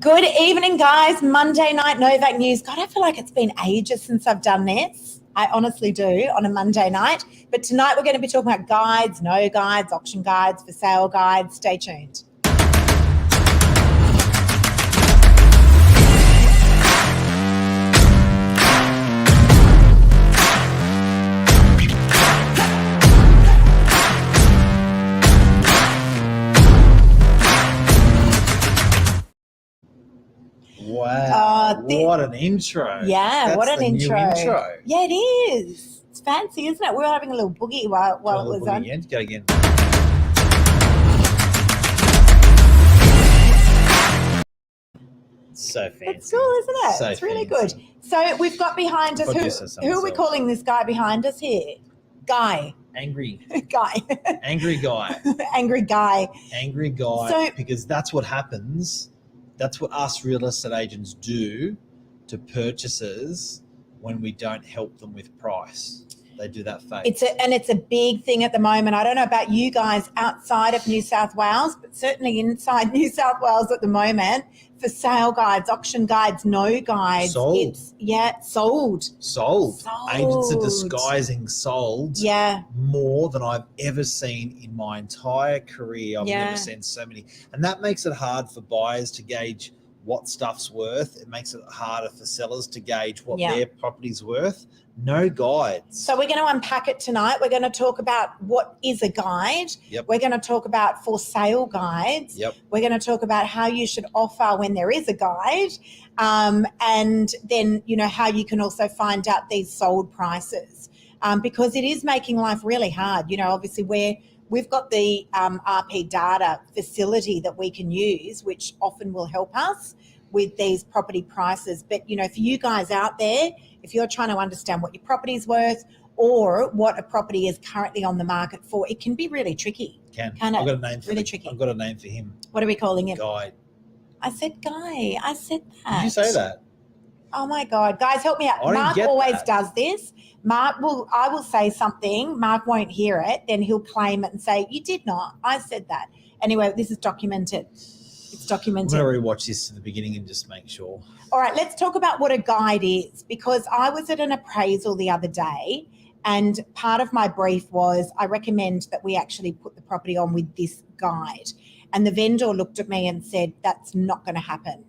Good evening, guys. Monday night Novak News. God, I feel like it's been ages since I've done this. I honestly do on a Monday night. But tonight we're going to be talking about guides, no guides, auction guides, for sale guides. Stay tuned. Wow, what an intro. Yeah, That's what an the intro. New intro. Yeah, it is. It's fancy, isn't it? We were having a little boogie while it was on. Again. Go again. So fancy. It's cool, isn't it? So it's really fancy. good. So we've got behind us, who are we calling this guy behind us here? Guy. Angry. Guy. Angry guy. Angry guy. Angry guy, because that's what happens. That's what us real estate agents do to purchasers when we don't help them with price. They do that fake. It's a big thing at the moment. I don't know about you guys outside of New South Wales, but certainly inside New South Wales at the moment, for sale guides, auction guides, no guides. Sold. Sold. Agents are disguising sold more than I've ever seen in my entire career. I've never seen so many. And that makes it hard for buyers to gauge what stuff's worth. It makes it harder for sellers to gauge what their property's worth. No guides. So we're going to unpack it tonight. We're going to talk about what is a guide. Yep. We're going to talk about for sale guides. Yep. We're going to talk about how you should offer when there is a guide. And then, how you can also find out these sold prices because it is making life really hard. Obviously we've got the RP data facility that we can use, which often will help us with these property prices. But, for you guys out there, if you're trying to understand what your property's worth or what a property is currently on the market for, it can be really tricky. I've got a name for tricky. I've got a name for him. What are we calling him? Guide. I said Guy. I said that. Did you say that? Oh my God. Guys, help me out. Mark always does this. I will say something. Mark won't hear it. Then he'll claim it and say, you did not. I said that. Anyway, this is documented. It's documented. I'm going to rewatch this in the beginning and just make sure. All right, let's talk about what a guide is, because I was at an appraisal the other day and part of my brief was I recommend that we actually put the property on with this guide. And the vendor looked at me and said, that's not going to happen.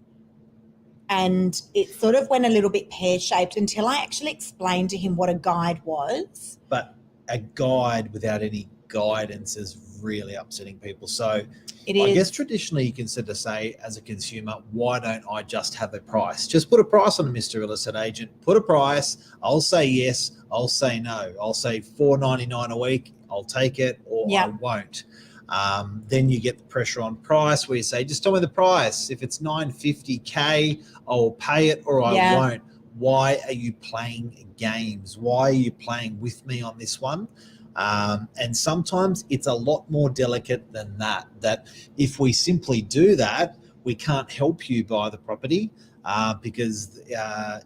And it sort of went a little bit pear-shaped until I actually explained to him what a guide was. But a guide without any guidance is really upsetting people. So I guess traditionally you can sort of say as a consumer, why don't I just have a price? Just put a price on it, Mr. Real Estate Agent. Put a price. I'll say yes. I'll say no. I'll say $4.99 a week. I'll take it or I won't. Then you get the pressure on price where you say, just tell me the price. If it's $950K, I'll pay it or I won't. Why are you playing games? Why are you playing with me on this one? And sometimes it's a lot more delicate than that, that if we simply do that, we can't help you buy the property because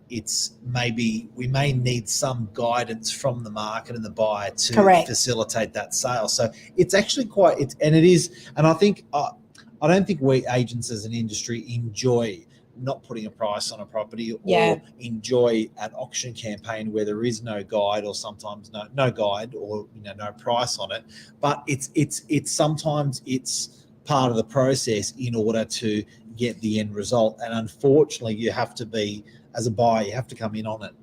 it's maybe we may need some guidance from the market and the buyer to facilitate that sale. So it's actually and I think, I don't think we agents as an industry enjoy not putting a price on a property or enjoy an auction campaign where there is no guide or sometimes no guide or no price on it. But it's sometimes it's part of the process in order to get the end result. And unfortunately you have to be, as a buyer, you have to come in on it.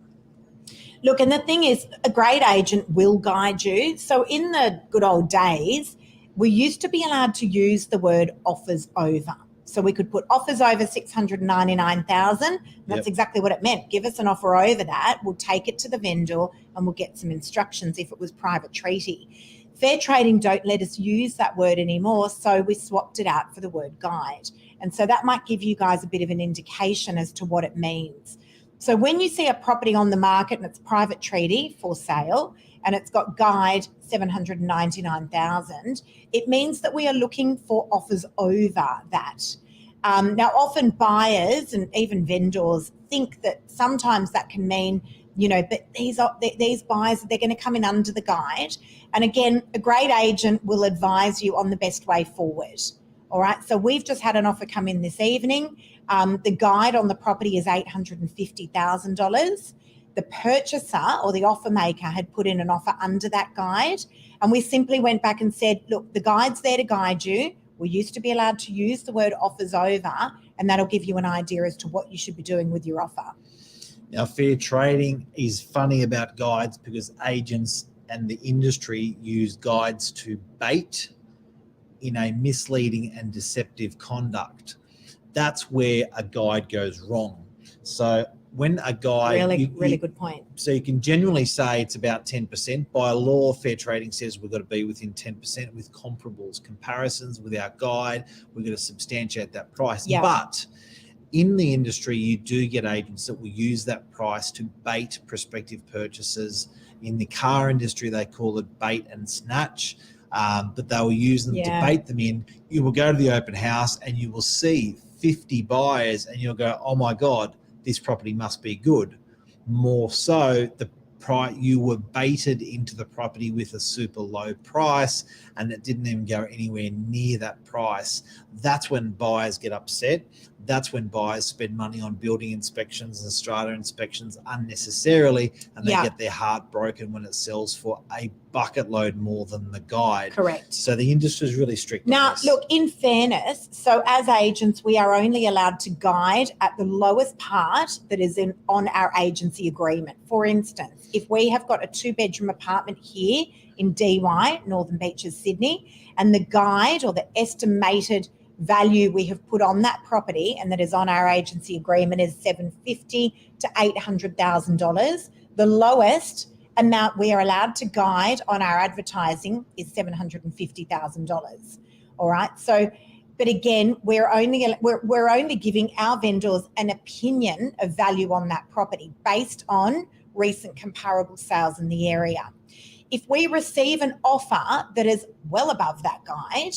Look, and the thing is, a great agent will guide you. So in the good old days, we used to be allowed to use the word offers over. So we could put offers over 699,000. That's exactly what it meant. Give us an offer over that. We'll take it to the vendor and we'll get some instructions if it was private treaty. Fair trading don't let us use that word anymore, so we swapped it out for the word guide. And so that might give you guys a bit of an indication as to what it means. So when you see a property on the market and it's private treaty for sale and it's got guide 799,000, it means that we are looking for offers over that. Now, often buyers and even vendors think that sometimes that can mean, but these buyers, they're going to come in under the guide. And again, a great agent will advise you on the best way forward. All right. So we've just had an offer come in this evening. The guide on the property is $850,000. The purchaser or the offer maker had put in an offer under that guide. And we simply went back and said, look, the guide's there to guide you. We used to be allowed to use the word offers over, and that'll give you an idea as to what you should be doing with your offer. Now, fair trading is funny about guides because agents and the industry use guides to bait in a misleading and deceptive conduct. That's where a guide goes wrong. So when a guide... Really good point. So you can genuinely say it's about 10%. By law, fair trading says we've got to be within 10% with comparables, comparisons with our guide. We've got to substantiate that price. Yeah. But in the industry, you do get agents that will use that price to bait prospective purchasers. In the car industry, they call it bait and snatch. But they will use them to bait them in. You will go to the open house and you will see 50 buyers and you'll go, oh my God, this property must be good. More so, you were baited into the property with a super low price and it didn't even go anywhere near that price. That's when buyers get upset. That's when buyers spend money on building inspections and strata inspections unnecessarily, and they get their heart broken when it sells for a bucket load more than the guide. Correct. So the industry is really strict. Now, look, in fairness, so as agents, we are only allowed to guide at the lowest part that is on our agency agreement. For instance, if we have got a 2-bedroom apartment here in DY, Northern Beaches, Sydney, and the guide or the estimated value we have put on that property and that is on our agency agreement is $750,000 to $800,000. The lowest amount we are allowed to guide on our advertising is $750,000. All right. So, but again, we're only giving our vendors an opinion of value on that property based on recent comparable sales in the area. If we receive an offer that is well above that guide,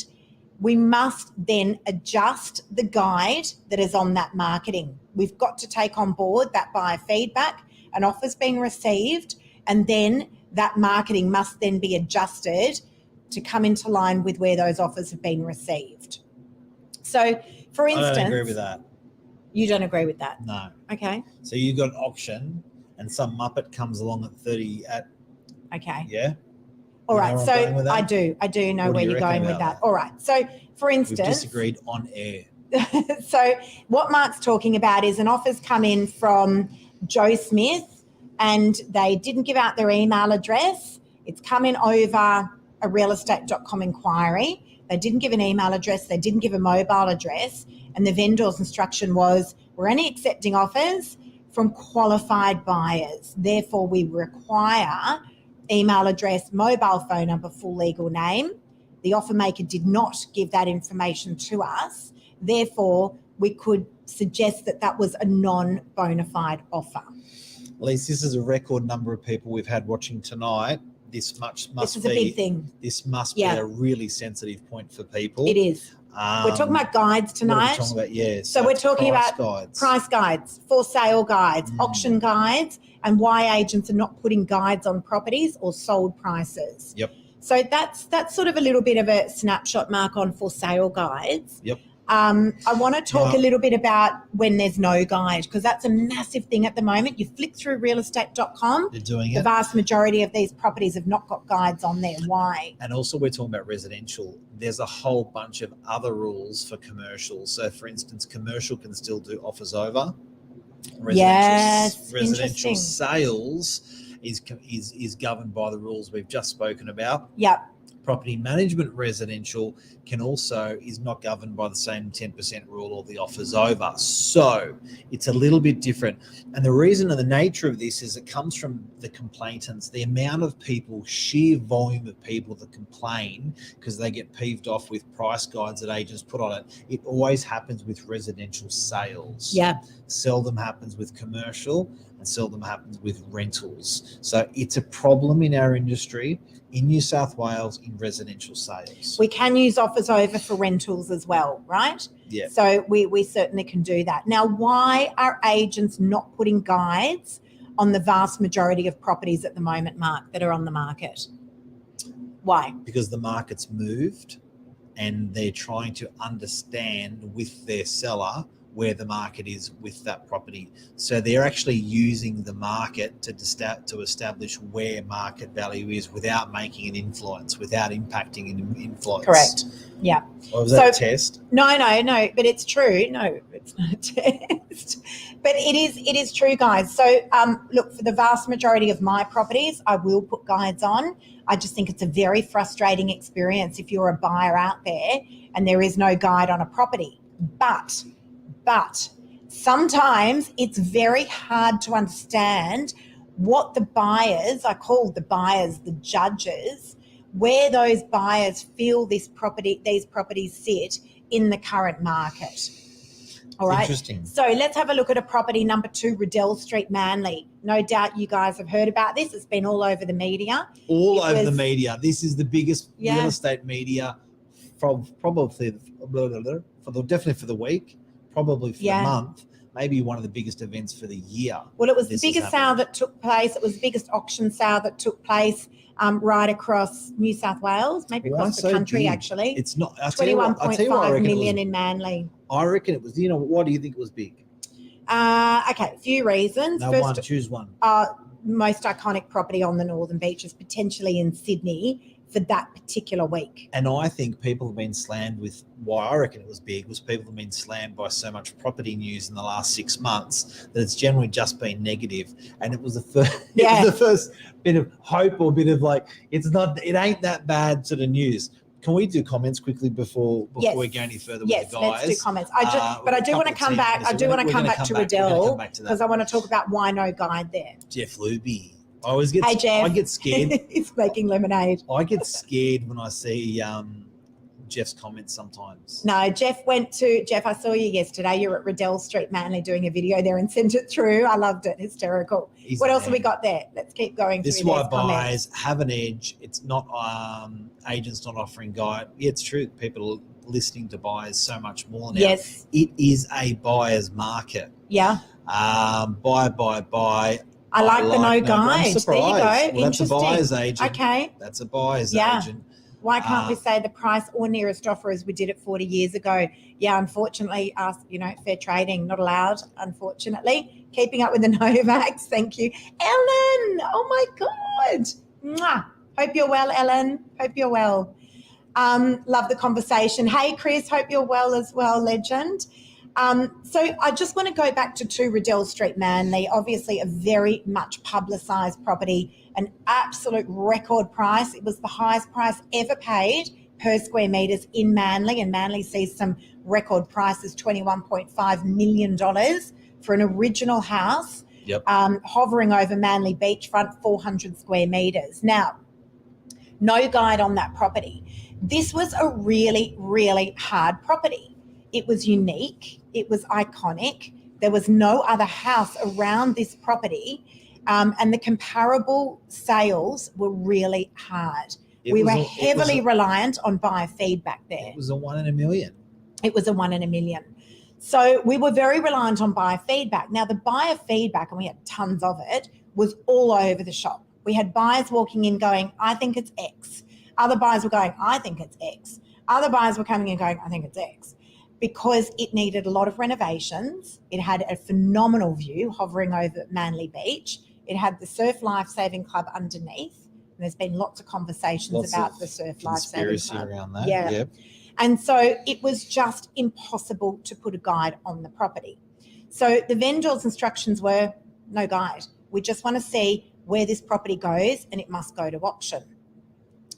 we must then adjust the guide that is on that marketing. We've got to take on board that buyer feedback, an offer's being received, and then that marketing must then be adjusted to come into line with where those offers have been received. So, for instance... I don't agree with that. You don't agree with that? No. Okay. So you've got an auction and some muppet comes along at 30 at... Okay. Yeah? All right, so I do know where you're going with that. All right, so for instance... We've disagreed on air. So what Mark's talking about is an offer's come in from Joe Smith and they didn't give out their email address. It's come in over a realestate.com inquiry. They didn't give an email address. They didn't give a mobile address. And the vendor's instruction was, we're only accepting offers from qualified buyers. Therefore, we require email address, mobile phone number, full legal name. The offer maker did not give that information to us. Therefore, we could suggest that that was a non-bona fide offer. At least this is a record number of people we've had watching tonight. This is a big thing. This must be a really sensitive point for people. It is. We're talking about guides tonight. What are we talking about? Yeah. So we're talking about guides. Price guides, for sale guides, auction guides, and why agents are not putting guides on properties or sold prices. Yep. So that's sort of a little bit of a snapshot, Mark, on for sale guides. Yep. I want to talk a little bit about when there's no guide, because that's a massive thing at the moment. You flick through realestate.com. They're doing it. The vast majority of these properties have not got guides on there. Why? And also we're talking about residential. There's a whole bunch of other rules for commercial. So, for instance, commercial can still do offers over. Residential sales is governed by the rules we've just spoken about. Yep. Property management residential is not governed by the same 10% rule or the offers over. So it's a little bit different. And the reason and the nature of this is it comes from the complainants, the amount of people, sheer volume of people that complain because they get peeved off with price guides that agents put on it. It always happens with residential sales. Yeah. Seldom happens with commercial and seldom happens with rentals. So it's a problem in our industry in New South Wales in residential sales. We can use offers over for rentals as well, right? Yeah. So we certainly can do that. Now, why are agents not putting guides on the vast majority of properties at the moment, Mark, that are on the market? Why? Because the market's moved and they're trying to understand with their seller where the market is with that property. So they're actually using the market to establish where market value is without making an influence, without impacting an influence. Correct. Yeah. Or was that a test? No, but it's true. No, it's not a test. But it is true, guys. So look, for the vast majority of my properties, I will put guides on. I just think it's a very frustrating experience if you're a buyer out there and there is no guide on a property. But sometimes it's very hard to understand what the buyers, I call the buyers the judges, where those buyers feel these properties sit in the current market. All right. Interesting. So let's have a look at a property number 2, Riddell Street, Manly. No doubt you guys have heard about this. It's been all over the media. The media. This is the biggest real estate media from probably definitely for the week, probably for the month, maybe one of the biggest events for the year. Well, it was the biggest sale that took place. It was the biggest auction sale that took place right across New South Wales, maybe across the country, actually. It's not. 21.5 million in Manly. I reckon it was, why do you think it was big? Okay, a few reasons. First, choose one. Most iconic property on the Northern Beaches, potentially in Sydney, for that particular week. And I think people have been slammed with why I reckon it was big was people have been slammed by so much property news in the last 6 months that it's generally just been negative. And it was the first, it was the first bit of hope or bit of like, it ain't that bad sort of news. Can we do comments quickly before we go any further with the guys? Yes, let's do comments. I do want to come back. I do want to come back to Riddell because I want to talk about why no guide there. Jeff Luby. I get scared. He's making lemonade. I get scared when I see Jeff's comments sometimes. No, Jeff, I saw you yesterday. You're at Riddell Street, Manly, doing a video there and sent it through. I loved it. Hysterical. What else have we got there? Let's keep going. This is why buyers have an edge. It's not agents not offering guide. Yeah, it's true. People are listening to buyers so much more now. Yes. It is a buyer's market. Yeah. Buy. I like the no guide. I'm surprised. There you go. Well, that's a buyer's agent. Okay. That's a buyer's agent. Why can't we say the price or nearest offer as we did it 40 years ago? Yeah, unfortunately, fair trading, not allowed, unfortunately. Keeping up with the Novaks. Thank you. Ellen, oh my God. Mwah. Hope you're well, Ellen. Hope you're well. Love the conversation. Hey, Chris, hope you're well as well, legend. So I just want to go back to 2 Riddell Street, Manly. Obviously a very much publicised property, an absolute record price. It was the highest price ever paid per square metres in Manly, and Manly sees some record prices, $21.5 million for an original house, hovering over Manly beachfront, 400 square metres. Now, no guide on that property. This was a really, really hard property. It was unique. It was iconic. There was no other house around this property, and the comparable sales were really hard. We were heavily reliant on buyer feedback there. It was a 1 in a million. It was a 1 in a million. So we were very reliant on buyer feedback. Now, the buyer feedback, and we had tons of it, was all over the shop. We had buyers walking in going, I think it's X. Other buyers were going, I think it's X. Other buyers were coming in going, I think it's X. Because it needed a lot of renovations. It had a phenomenal view hovering over Manly Beach. It had the Surf Lifesaving Club underneath. And there's been lots of conversations about the Surf Lifesaving Club. Around that. Yeah. Yep. And so it was just impossible to put a guide on the property. So the vendor's instructions were no guide. We just want to see where this property goes, and it must go to auction.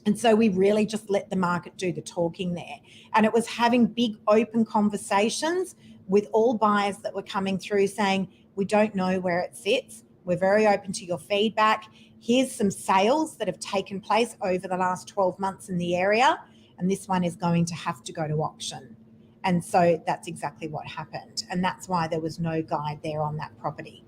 And so we really just let the market do the talking there. And it was having big open conversations with all buyers that were coming through saying, we don't know where it sits. We're very open to your feedback. Here's some sales that have taken place over the last 12 months in the area, and this one is going to have to go to auction. And so that's exactly what happened. And that's why there was no guide there on that property.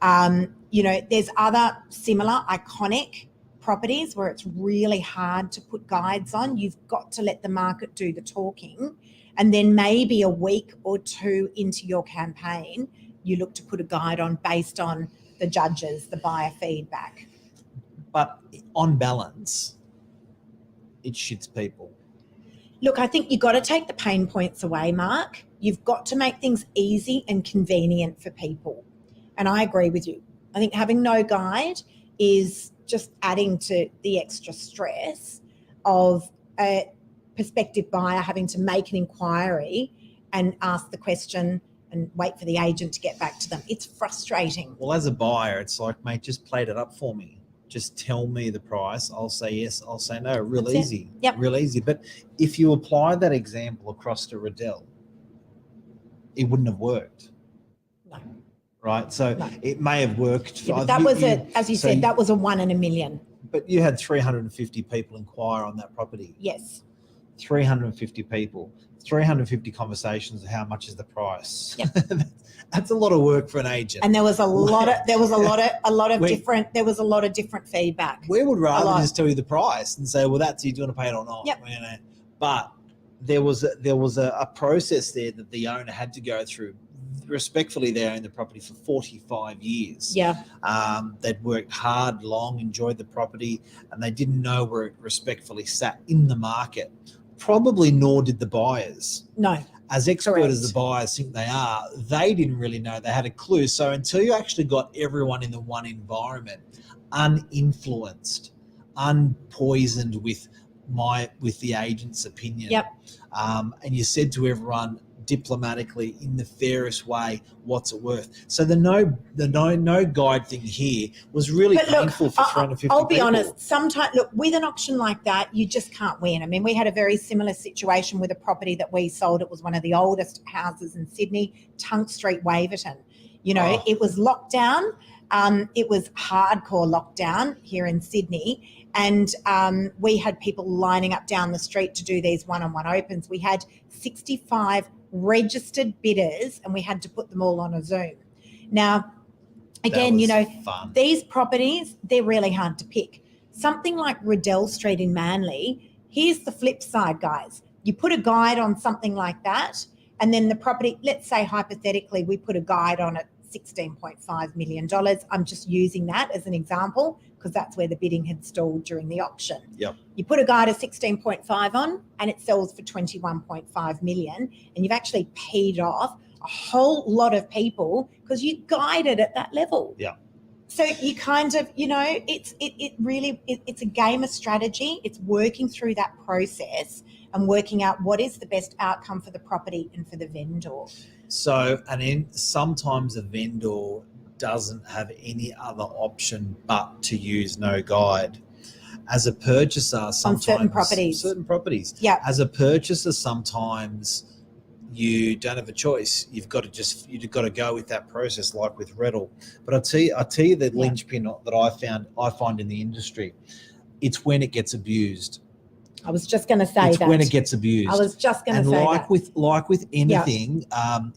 There's other similar iconic properties where it's really hard to put guides on. You've got to let the market do the talking, and then maybe a week or 2 into your campaign, you look to put a guide on based on the judges, the buyer feedback. But on balance, it shits people. Look, I think you've got to take the pain points away, Mark. You've got to make things easy and convenient for people. And I agree with you. I think having no guide is just adding to the extra stress of a prospective buyer having to make an inquiry and ask the question and wait for the agent to get back to them. It's frustrating. Well, as a buyer, it's like, mate, just plate it up for me. Just tell me the price. I'll say yes. I'll say no. Real easy. Yep. Real easy. But if you apply that example across to Riddell, it wouldn't have worked. No. Right? So it may have worked. Yeah, that was as you said, that was a 1 in a million. But you had 350 people inquire on that property. Yes. 350 people, 350 conversations of how much is the price. Yep. That's a lot of work for an agent. And there was a lot of different feedback. We would rather just tell you the price and say, well, that's you. Do you want to pay it or not? Yep. You know? But there was a process there that the owner had to go through. Respectfully, they owned the property for 45 years. Yeah. They'd worked hard, long, enjoyed the property, and they didn't know where it respectfully sat in the market. Probably nor did the buyers. No. As expert as the buyers think they are, they didn't really know. They had a clue. So until you actually got everyone in the one environment, uninfluenced, unpoisoned with the agent's opinion, yep. And you said to everyone diplomatically in the fairest way, what's it worth? So the no guide thing here was really painful for 350 I'll be people. honest, sometimes, look, with an auction like that, you just can't win. I mean, we had a very similar situation with a property that we sold. It was one of the oldest houses in Sydney, Tunk Street, Waverton. You know, It was lockdown. It was hardcore lockdown here in Sydney. And we had people lining up down the street to do these one-on-one opens. We had 65 registered bidders and we had to put them all on a Zoom. Now, again, fun. These properties, they're really hard to pick. Something like Riddell Street in Manly, here's the flip side, guys. You put a guide on something like that, and then the property, let's say hypothetically, we put a guide on it, $16.5 million. I'm just using that as an example because that's where the bidding had stalled during the auction. Yep. You put a guide of 16.5 on and it sells for 21.5 million, and you've actually paid off a whole lot of people because you guided at that level. Yeah. So you kind of, it's a game of strategy. It's working through that process and working out what is the best outcome for the property and for the vendor. So, and then sometimes a vendor doesn't have any other option but to use no guide. As a purchaser, sometimes on certain properties. Yeah. As a purchaser, sometimes you don't have a choice. You've got to go with that process, like with Riddell. But I tell you the linchpin that I find in the industry, it's when it gets abused. I was just going to say it's when it gets abused. I was just going to say that. Like with anything,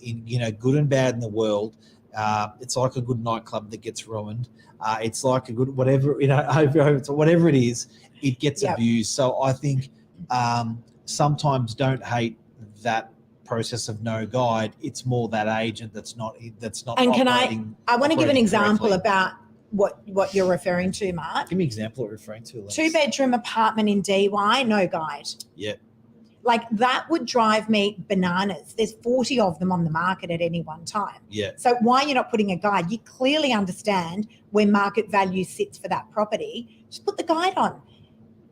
in good and bad in the world, it's like a good nightclub that gets ruined. It's like a good whatever whatever it is, it gets abused. So I think sometimes don't hate that process of no guide. It's more that agent that's not. And I want to give an example about what you're referring to, Mark. Give me an example of what you're referring to. Alex. 2-bedroom apartment in DY, no guide. Yeah. Like that would drive me bananas. There's 40 of them on the market at any one time. Yeah. So why you're not putting a guide? You clearly understand where market value sits for that property. Just put the guide on.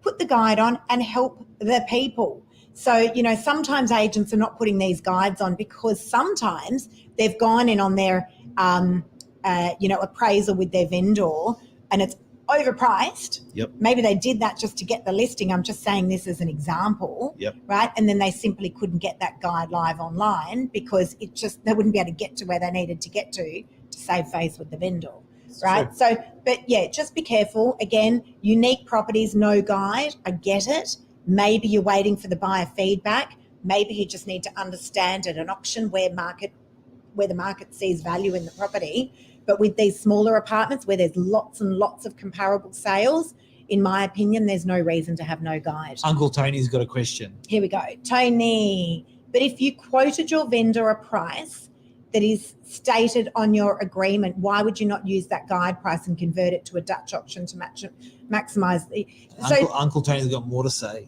Put the guide on and help the people. So, sometimes agents are not putting these guides on because sometimes they've gone in on their appraisal with their vendor and it's overpriced. Yep. Maybe they did that just to get the listing. I'm just saying this as an example. Yep. Right. And then they simply couldn't get that guide live online because they wouldn't be able to get to where they needed to get to save face with the vendor. Right. True. So, but yeah, just be careful. Again, unique properties, no guide. I get it. Maybe you're waiting for the buyer feedback. Maybe you just need to understand at an auction where the market sees value in the property. But with these smaller apartments where there's lots and lots of comparable sales, in my opinion, there's no reason to have no guide. Uncle Tony's got a question. Here we go. Tony, but if you quoted your vendor a price that is stated on your agreement, why would you not use that guide price and convert it to a Dutch auction to maximise the... Uncle Tony's got more to say.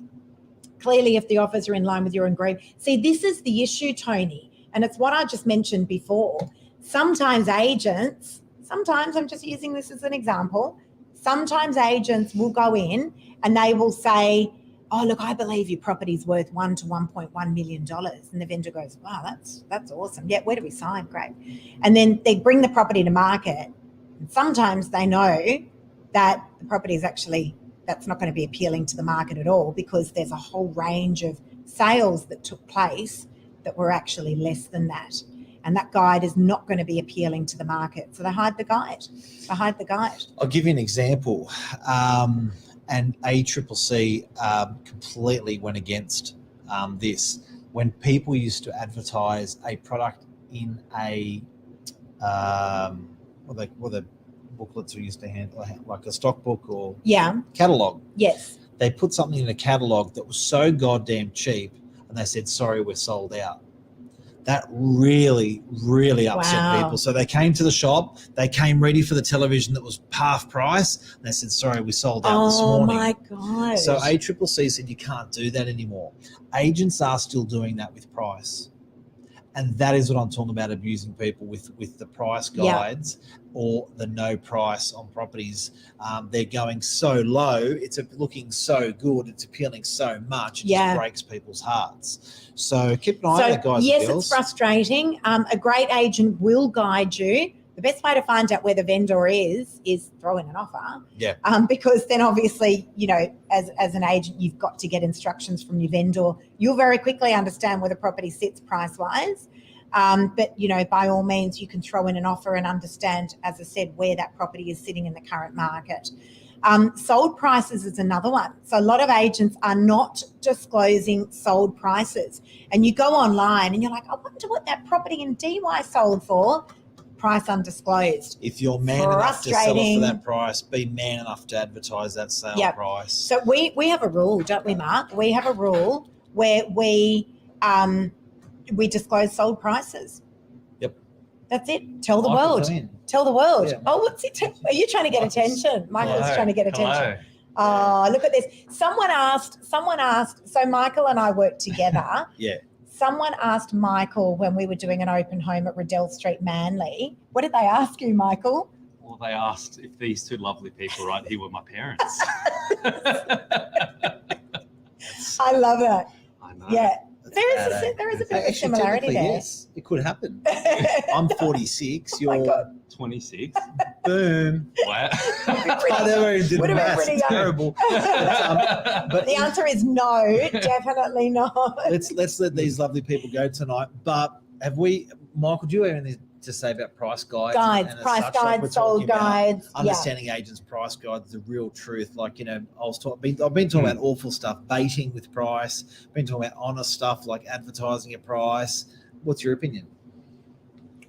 Clearly, if the offers are in line with your agreement. See, this is the issue, Tony, and it's what I just mentioned before. Sometimes I'm just using this as an example, sometimes agents will go in and they will say, oh, look, I believe your property's worth $1 to $1.1 million. And the vendor goes, wow, that's awesome. Yeah, where do we sign? Great. And then they bring the property to market. And sometimes they know that the property is actually, that's not going to be appealing to the market at all, because there's a whole range of sales that took place that were actually less than that. And that guide is not going to be appealing to the market. So they hide the guide. I'll give you an example. And ACCC completely went against this. When people used to advertise a product in a, what the booklets we used to handle, like a stock book or catalogue. Yes. They put something in a catalogue that was so goddamn cheap, and they said, sorry, we're sold out. That really, really upset people. So they came to the shop, they came ready for the television that was half price, and they said, sorry, we sold out this morning. Oh my God. So ACCC said you can't do that anymore. Agents are still doing that with price. And that is what I'm talking about, abusing people with the price guides or the no price on properties. They're going so low, it's looking so good, it's appealing so much, it just breaks people's hearts. So keep an eye on that, guys. Yes, it's frustrating. A great agent will guide you. The best way to find out where the vendor is throw in an offer. Yeah. Because then obviously, as an agent, you've got to get instructions from your vendor. You'll very quickly understand where the property sits price-wise. But, by all means, you can throw in an offer and understand, as I said, where that property is sitting in the current market. Sold prices is another one. So a lot of agents are not disclosing sold prices. And you go online and you're like, I wonder what that property in DY sold for. Price undisclosed. If you're man enough to sell it for that price, be man enough to advertise that sale price. So we have a rule, don't we, Mark? We have a rule where we disclose sold prices. Yep. That's it. Tell the world. Tell the world. Yeah. Oh, what's it? Are you trying to get attention? Michael's trying to get attention. Hello. Oh, look at this. Someone asked, so Michael and I worked together. Yeah. Someone asked Michael when we were doing an open home at Riddell Street, Manly. What did they ask you, Michael? Well, they asked if these two lovely people right here were my parents. I love it. I know. Yeah. There is a bit of a similarity there. Yes, it could happen. I'm 46. You're 26. Boom. Wow. I never even did the maths. It's terrible. But the answer is no, definitely not. Let's let these lovely people go tonight. But Michael, do you have anything to say about price guides? Price guides, sold guides. Understanding agents' price guides, the real truth. Like, I've been talking about awful stuff, baiting with price, been talking about honest stuff like advertising a price. What's your opinion?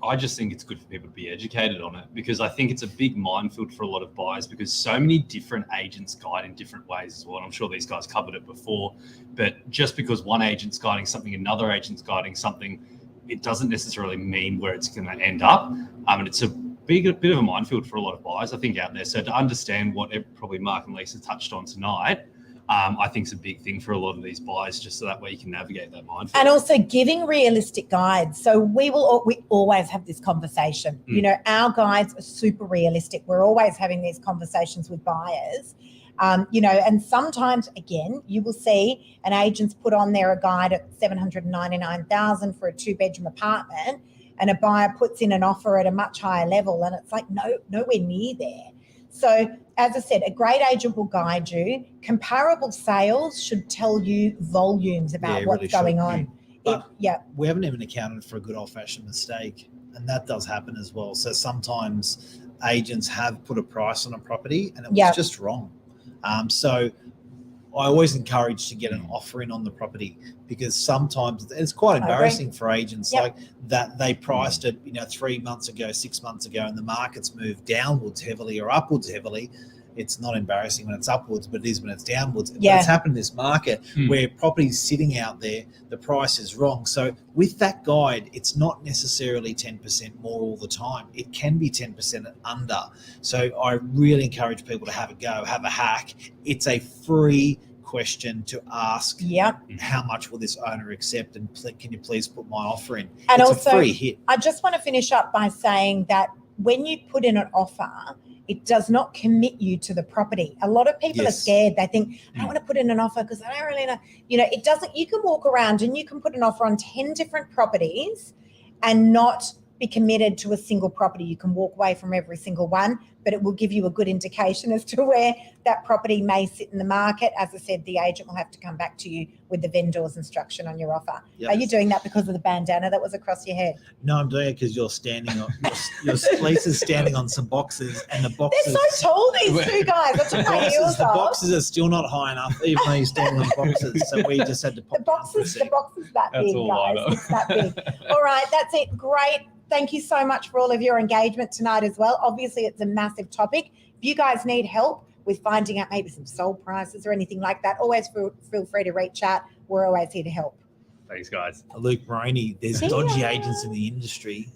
I just think it's good for people to be educated on it, because I think it's a big minefield for a lot of buyers, because so many different agents guide in different ways as well. And I'm sure these guys covered it before, but just because one agent's guiding something, another agent's guiding something, it doesn't necessarily mean where it's going to end up. And it's a bit of a minefield for a lot of buyers, I think, out there. So to understand what probably Mark and Lisa touched on tonight, I think is a big thing for a lot of these buyers, just so that way you can navigate that minefield. And also giving realistic guides. So we always have this conversation. Our guides are super realistic. We're always having these conversations with buyers. And sometimes, again, you will see an agent's put on there a guide at $799,000 for a 2-bedroom apartment, and a buyer puts in an offer at a much higher level, and it's like nowhere near there. So, as I said, a great agent will guide you. Comparable sales should tell you volumes about what's really going on. But we haven't even accounted for a good old-fashioned mistake, and that does happen as well. So sometimes agents have put a price on a property, and it was just wrong. So I always encourage to get an offer in on the property, because sometimes it's quite embarrassing for agents like that. They priced it, 3 months ago, 6 months ago, and the market's moved downwards heavily or upwards heavily. It's not embarrassing when it's upwards, but it is when it's downwards. But it's happened in this market where property's sitting out there, the price is wrong. So with that guide, it's not necessarily 10% more all the time. It can be 10% under. So I really encourage people to have a go, have a hack. It's a free question to ask. Yep. How much will this owner accept? And can you please put my offer in? And it's also, a free hit. I just want to finish up by saying that when you put in an offer, it does not commit you to the property. A lot of people are scared. They think, I don't want to put in an offer because I don't really know. It doesn't. You can walk around and you can put an offer on 10 different properties and not be committed to a single property. You can walk away from every single one, but it will give you a good indication as to where that property may sit in the market. As I said, the agent will have to come back to you with the vendor's instruction on your offer. Yep. Are you doing that because of the bandana that was across your head? No, I'm doing it because you're standing on your Lisa's standing on some boxes, and the boxes. They're so tall, these two guys. I took my heels The off. boxes are still not high enough, even though you're standing on the boxes. So we just had to pop The boxes that That's big, all guys. I know. It's that big. All right, that's it. Great. Thank you so much for all of your engagement tonight as well. Obviously, it's a massive topic. If you guys need help with finding out maybe some sold prices or anything like that, always feel free to reach out. We're always here to help. Thanks, guys. Luke Maroney, there's See dodgy ya. agents in the industry.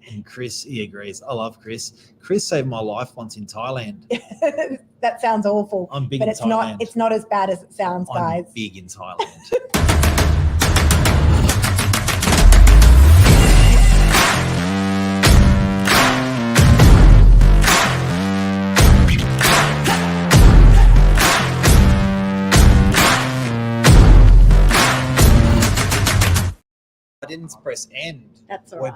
And Chris, he agrees. I love Chris. Chris saved my life once in Thailand. That sounds awful. I'm big but in it's Thailand. It's not as bad as it sounds, I'm guys. big in Thailand. I didn't press end. That's all We're right.